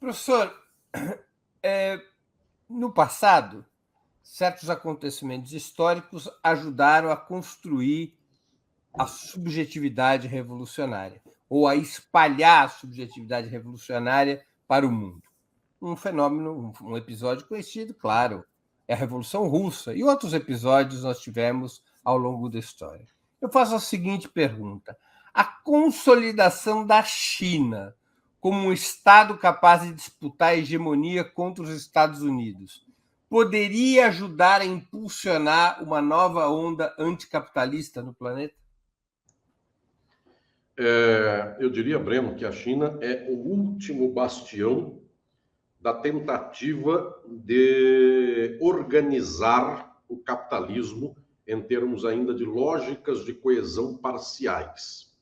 Professor, no passado, certos acontecimentos históricos ajudaram a construir a subjetividade revolucionária, ou a espalhar a subjetividade revolucionária para o mundo. Um fenômeno, um episódio conhecido, claro, é a Revolução Russa, e outros episódios nós tivemos ao longo da história. Eu faço a seguinte pergunta: a consolidação da China como um Estado capaz de disputar a hegemonia contra os Estados Unidos poderia ajudar a impulsionar uma nova onda anticapitalista no planeta? Eu diria, Breno, que a China é o último bastião da tentativa de organizar o capitalismo em termos ainda de lógicas de coesão parciais.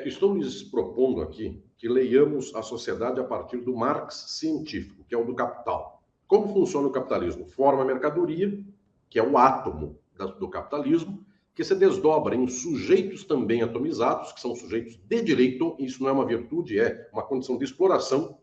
Estou lhes propondo aqui que leiamos a sociedade a partir do Marx científico, que é o do capital. Como funciona o capitalismo? Forma a mercadoria, que é o átomo do capitalismo, que se desdobra em sujeitos também atomizados, que são sujeitos de direito. Isso não é uma virtude, é uma condição de exploração.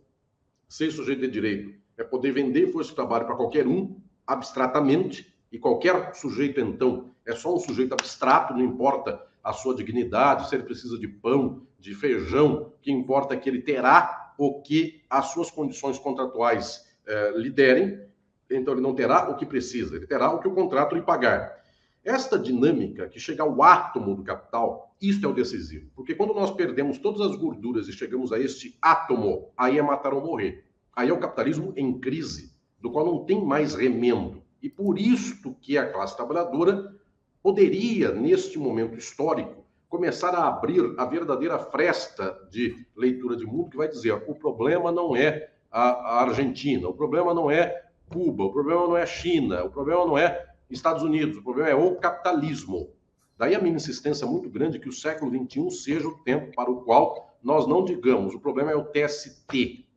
Ser sujeito de direito é poder vender força de trabalho para qualquer um, abstratamente, e qualquer sujeito, então, é só um sujeito abstrato, não importa a sua dignidade, se ele precisa de pão, de feijão, o que importa é que ele terá o que as suas condições contratuais lhe derem, então ele não terá o que precisa, ele terá o que o contrato lhe pagar. Esta dinâmica que chega ao átomo do capital, isto é o decisivo. Porque quando nós perdemos todas as gorduras e chegamos a este átomo, aí é matar ou morrer. Aí é o capitalismo em crise, do qual não tem mais remendo. E por isto que a classe trabalhadora poderia, neste momento histórico, começar a abrir a verdadeira fresta de leitura de mundo, que vai dizer: o problema não é a Argentina, o problema não é Cuba, o problema não é a China, o problema não é Estados Unidos, o problema é o capitalismo. Daí a minha insistência muito grande que o século XXI seja o tempo para o qual nós não digamos o problema é o TST.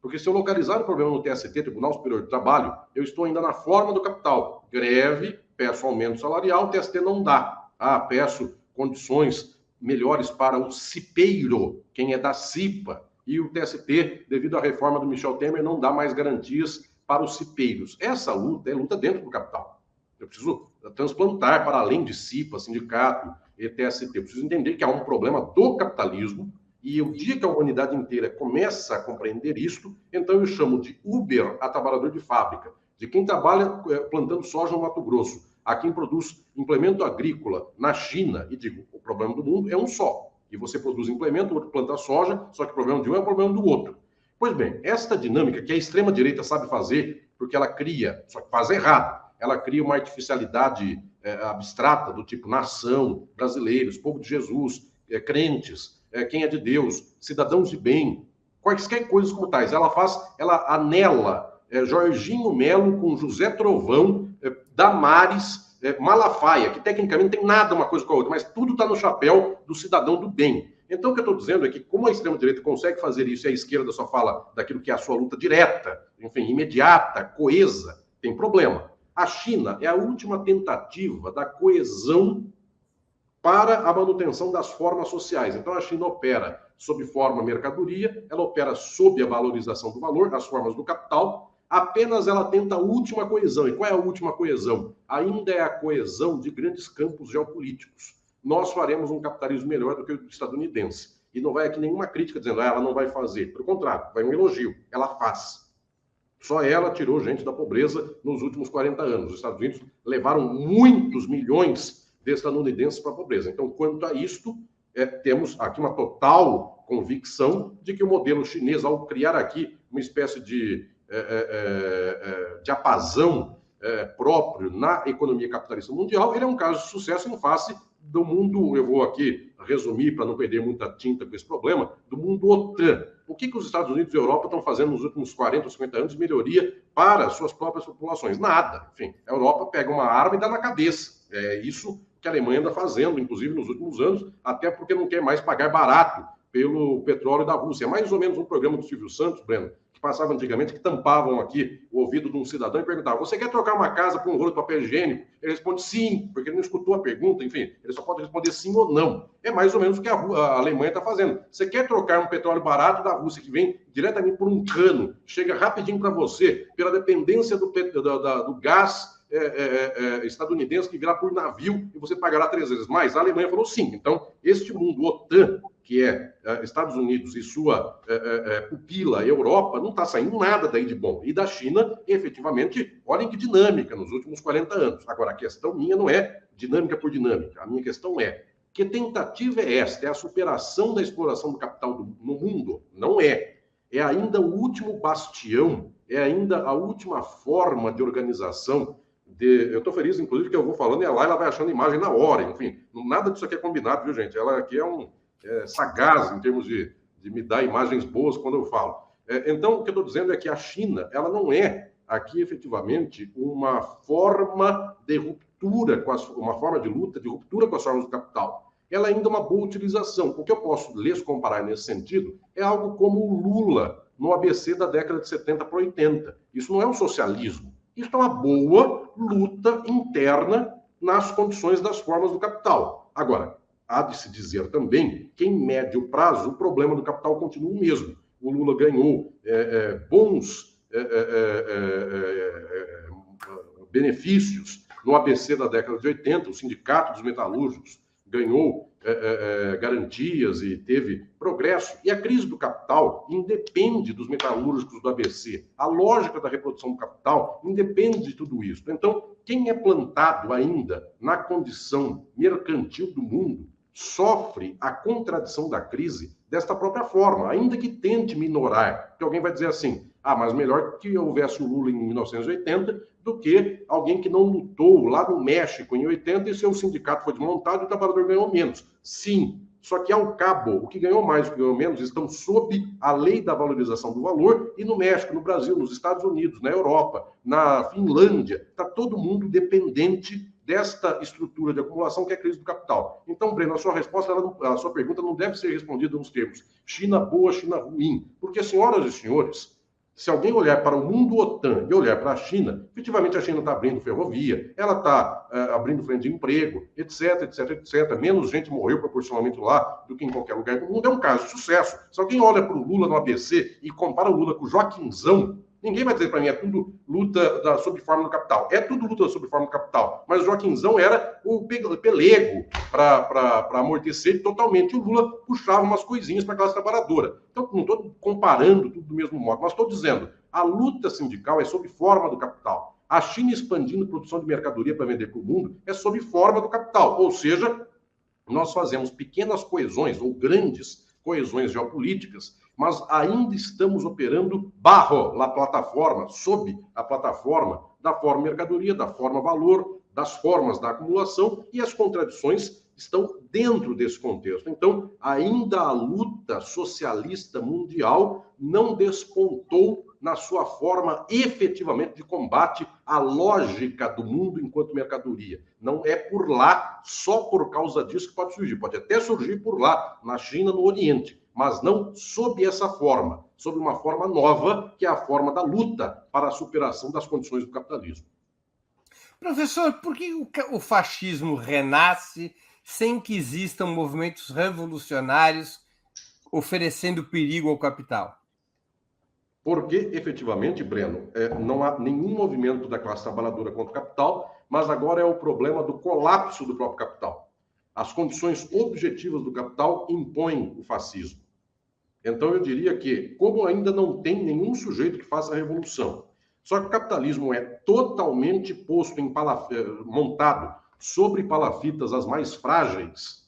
Porque se eu localizar o problema no TST, Tribunal Superior de Trabalho, eu estou ainda na forma do capital. Greve, peço aumento salarial, o TST não dá. Peço condições melhores para o cipeiro, quem é da CIPA. E o TST, devido à reforma do Michel Temer, não dá mais garantias para os cipeiros. Essa luta é luta dentro do capital. Eu preciso transplantar para além de CIPA, sindicato e TST. Eu preciso entender que há um problema do capitalismo, e o dia que a humanidade inteira começa a compreender isto, então eu chamo de Uber a trabalhador de fábrica, de quem trabalha plantando soja no Mato Grosso, a quem produz implemento agrícola na China, e digo, o problema do mundo é um só. E você produz implemento, o outro planta soja, só que o problema de um é o problema do outro. Pois bem, esta dinâmica que a extrema-direita sabe fazer, porque ela cria, só que faz errado, ela cria uma artificialidade abstrata do tipo nação, brasileiros, povo de Jesus, crentes, quem é de Deus, cidadãos de bem, quaisquer coisas como tais. Ela anela Jorginho Melo com José Trovão, Damares, Malafaia, que tecnicamente não tem nada uma coisa com a outra, mas tudo está no chapéu do cidadão do bem. Então, o que eu estou dizendo é que, como a extrema-direita consegue fazer isso e a esquerda só fala daquilo que é a sua luta direta, enfim, imediata, coesa, tem problema. A China é a última tentativa da coesão para a manutenção das formas sociais. Então, a China opera sob forma mercadoria, ela opera sob a valorização do valor, as formas do capital, apenas ela tenta a última coesão. E qual é a última coesão? Ainda é a coesão de grandes campos geopolíticos. Nós faremos um capitalismo melhor do que o estadunidense. E não vai aqui nenhuma crítica dizendo, ela não vai fazer. Pelo contrário, vai um elogio. Ela faz. Só ela tirou gente da pobreza nos últimos 40 anos. Os Estados Unidos levaram muitos milhões de estadunidenses para a pobreza. Então, quanto a isto, temos aqui uma total convicção de que o modelo chinês, ao criar aqui uma espécie de diapasão próprio na economia capitalista mundial, ele é um caso de sucesso em face do mundo, eu vou aqui resumir para não perder muita tinta com esse problema, do mundo OTAN. O que os Estados Unidos e a Europa estão fazendo nos últimos 40 ou 50 anos de melhoria para suas próprias populações? Nada. Enfim, a Europa pega uma arma e dá na cabeça. É isso que a Alemanha anda fazendo, inclusive nos últimos anos, até porque não quer mais pagar barato pelo petróleo da Rússia. É mais ou menos um programa do Silvio Santos, Breno, que passava antigamente, que tampavam aqui o ouvido de um cidadão e perguntavam: você quer trocar uma casa por um rolo de papel higiênico? Ele responde sim, porque ele não escutou a pergunta, enfim, ele só pode responder sim ou não. É mais ou menos o que a Alemanha está fazendo. Você quer trocar um petróleo barato da Rússia, que vem diretamente por um cano, chega rapidinho para você, pela dependência do gás estadunidense, que virá por navio e você pagará 3 vezes mais? A Alemanha falou sim. Então, este mundo OTAN, que é Estados Unidos e sua pupila Europa, não está saindo nada daí de bom. E da China, efetivamente, olhem que dinâmica nos últimos 40 anos. Agora, a questão minha não é dinâmica por dinâmica. A minha questão é: que tentativa é esta? É a superação da exploração do capital no mundo? Não é. É ainda o último bastião, é ainda a última forma de organização. Eu estou feliz, inclusive, que eu vou falando e a Laila vai achando imagem na hora. Enfim, nada disso aqui é combinado, viu, gente? Ela aqui é sagaz em termos de me dar imagens boas quando eu falo. Então, o que eu estou dizendo é que a China, ela não é aqui, efetivamente, uma forma de ruptura, uma forma de luta, de ruptura com as formas do capital. Ela ainda é uma boa utilização. O que eu posso lhes comparar nesse sentido é algo como o Lula no ABC da década de 70 para 80. Isso não é um socialismo. Isso é uma boa luta interna nas condições das formas do capital. Agora, há de se dizer também que, em médio prazo, o problema do capital continua o mesmo. O Lula ganhou bons benefícios no ABC da década de 80, o Sindicato dos Metalúrgicos ganhou garantias e teve progresso. E a crise do capital independe dos metalúrgicos do ABC. A lógica da reprodução do capital independe de tudo isso. Então, quem é plantado ainda na condição mercantil do mundo sofre a contradição da crise desta própria forma, ainda que tente minorar. Porque alguém vai dizer assim: mas melhor que houvesse o Lula em 1980 do que alguém que não lutou lá no México em 80 e seu sindicato foi desmontado e o trabalhador ganhou menos. Sim, só que ao cabo, o que ganhou mais e o que ganhou menos estão sob a lei da valorização do valor, e no México, no Brasil, nos Estados Unidos, na Europa, na Finlândia, está todo mundo dependente desta estrutura de acumulação que é a crise do capital. Então, Breno, a sua resposta, a sua pergunta não deve ser respondida nos termos China boa, China ruim, porque, senhoras e senhores, se alguém olhar para o mundo OTAN e olhar para a China, efetivamente a China está abrindo ferrovia, ela está abrindo frente de emprego, etc, etc, etc. Menos gente morreu proporcionalmente lá do que em qualquer lugar do mundo. É um caso de sucesso. Se alguém olha para o Lula no ABC e compara o Lula com o Joaquinzão, ninguém vai dizer para mim: é tudo luta sob forma do capital. É tudo luta sob forma do capital. Mas o Joaquinzão era o pelego para amortecer totalmente. O Lula puxava umas coisinhas para a classe trabalhadora. Então, não estou comparando tudo do mesmo modo, mas estou dizendo: a luta sindical é sob forma do capital. A China expandindo produção de mercadoria para vender para o mundo é sob forma do capital. Ou seja, nós fazemos pequenas coesões ou grandes coesões geopolíticas, mas ainda estamos operando sob a plataforma da forma mercadoria, da forma valor, das formas da acumulação, e as contradições estão dentro desse contexto. Então, ainda a luta socialista mundial não despontou na sua forma efetivamente de combate à lógica do mundo enquanto mercadoria. Não é por lá, só por causa disso que pode surgir. Pode até surgir por lá, na China, no Oriente, mas não sob essa forma, sob uma forma nova, que é a forma da luta para a superação das condições do capitalismo. Professor, por que o fascismo renasce sem que existam movimentos revolucionários oferecendo perigo ao capital? Porque, efetivamente, Breno, não há nenhum movimento da classe trabalhadora contra o capital, mas agora é o problema do colapso do próprio capital. As condições objetivas do capital impõem o fascismo. Então, eu diria que, como ainda não tem nenhum sujeito que faça a revolução, só que o capitalismo é totalmente posto montado sobre palafitas as mais frágeis,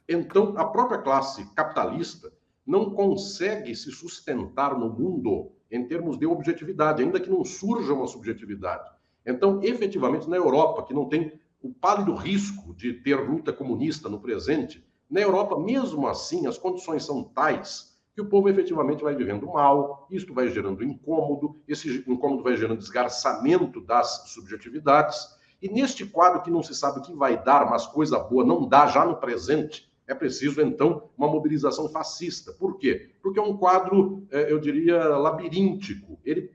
então a própria classe capitalista não consegue se sustentar no mundo em termos de objetividade, ainda que não surja uma subjetividade. Então, efetivamente, na Europa, que não tem o pálido risco de ter luta comunista no presente, na Europa, mesmo assim, as condições são tais que o povo efetivamente vai vivendo mal, isto vai gerando incômodo, esse incômodo vai gerando desgarçamento das subjetividades, e neste quadro que não se sabe o que vai dar, mas coisa boa não dá já no presente, é preciso, então, uma mobilização fascista. Por quê? Porque é um quadro, eu diria, labiríntico. Ele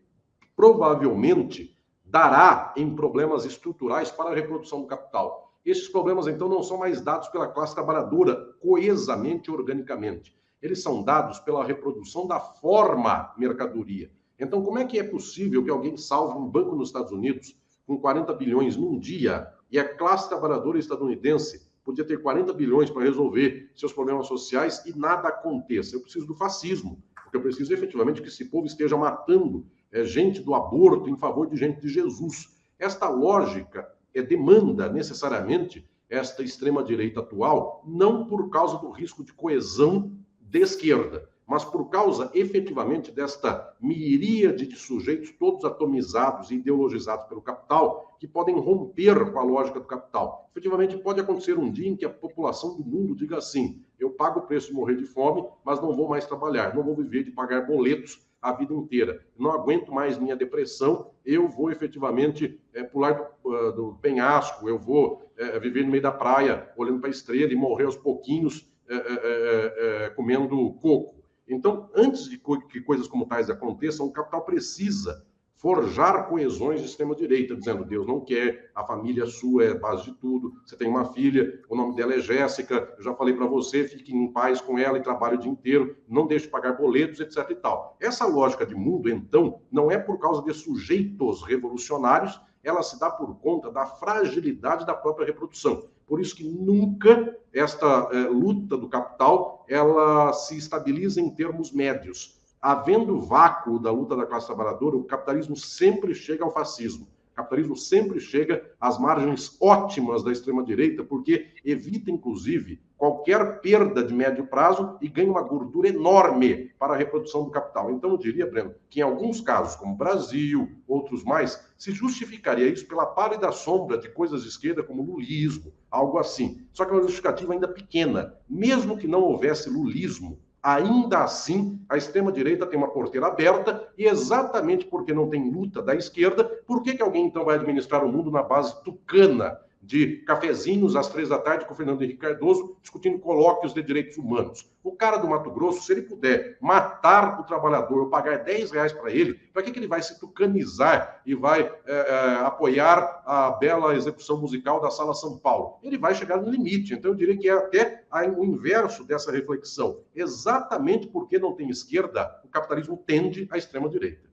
provavelmente dará em problemas estruturais para a reprodução do capital. Esses problemas, então, não são mais dados pela classe trabalhadora coesamente, organicamente. Eles são dados pela reprodução da forma mercadoria. Então, como é que é possível que alguém salve um banco nos Estados Unidos com 40 bilhões num dia e a classe trabalhadora estadunidense podia ter 40 bilhões para resolver seus problemas sociais e nada aconteça? Eu preciso do fascismo, porque eu preciso efetivamente que esse povo esteja matando gente do aborto em favor de gente de Jesus. Esta lógica demanda necessariamente esta extrema-direita atual, não por causa do risco de coesão de esquerda, mas por causa, efetivamente, desta miríade de sujeitos todos atomizados e ideologizados pelo capital, que podem romper com a lógica do capital. Efetivamente, pode acontecer um dia em que a população do mundo diga assim: eu pago o preço de morrer de fome, mas não vou mais trabalhar, não vou viver de pagar boletos a vida inteira. Não aguento mais minha depressão, eu vou efetivamente pular do penhasco, eu vou viver no meio da praia, olhando para a estrela e morrer aos pouquinhos, comendo coco. Então, antes de que coisas como tais aconteçam, o capital precisa forjar coesões de extrema-direita, dizendo: Deus não quer, a família sua é a base de tudo, você tem uma filha, o nome dela é Jéssica, eu já falei para você, fique em paz com ela e trabalhe o dia inteiro, não deixe de pagar boletos, etc. e tal. Essa lógica de mundo, então, não é por causa de sujeitos revolucionários, ela se dá por conta da fragilidade da própria reprodução. Por isso que nunca esta luta do capital ela se estabiliza em termos médios. Havendo vácuo da luta da classe trabalhadora, o capitalismo sempre chega ao fascismo. O capitalismo sempre chega às margens ótimas da extrema-direita, porque evita, inclusive, qualquer perda de médio prazo e ganha uma gordura enorme para a reprodução do capital. Então, eu diria, Breno, que em alguns casos, como Brasil, outros mais, se justificaria isso pela pálida sombra de coisas de esquerda como lulismo, algo assim. Só que é uma justificativa ainda pequena. Mesmo que não houvesse lulismo, ainda assim, a extrema-direita tem uma porteira aberta e exatamente porque não tem luta da esquerda, por que alguém então vai administrar o mundo na base tucana de cafezinhos às 3 da tarde com o Fernando Henrique Cardoso discutindo colóquios de direitos humanos? O cara do Mato Grosso, se ele puder matar o trabalhador ou pagar R$10 para ele, para que ele vai se tucanizar e vai apoiar a bela execução musical da Sala São Paulo? Ele vai chegar no limite. Então, eu diria que é até o inverso dessa reflexão. Exatamente porque não tem esquerda, o capitalismo tende à extrema-direita.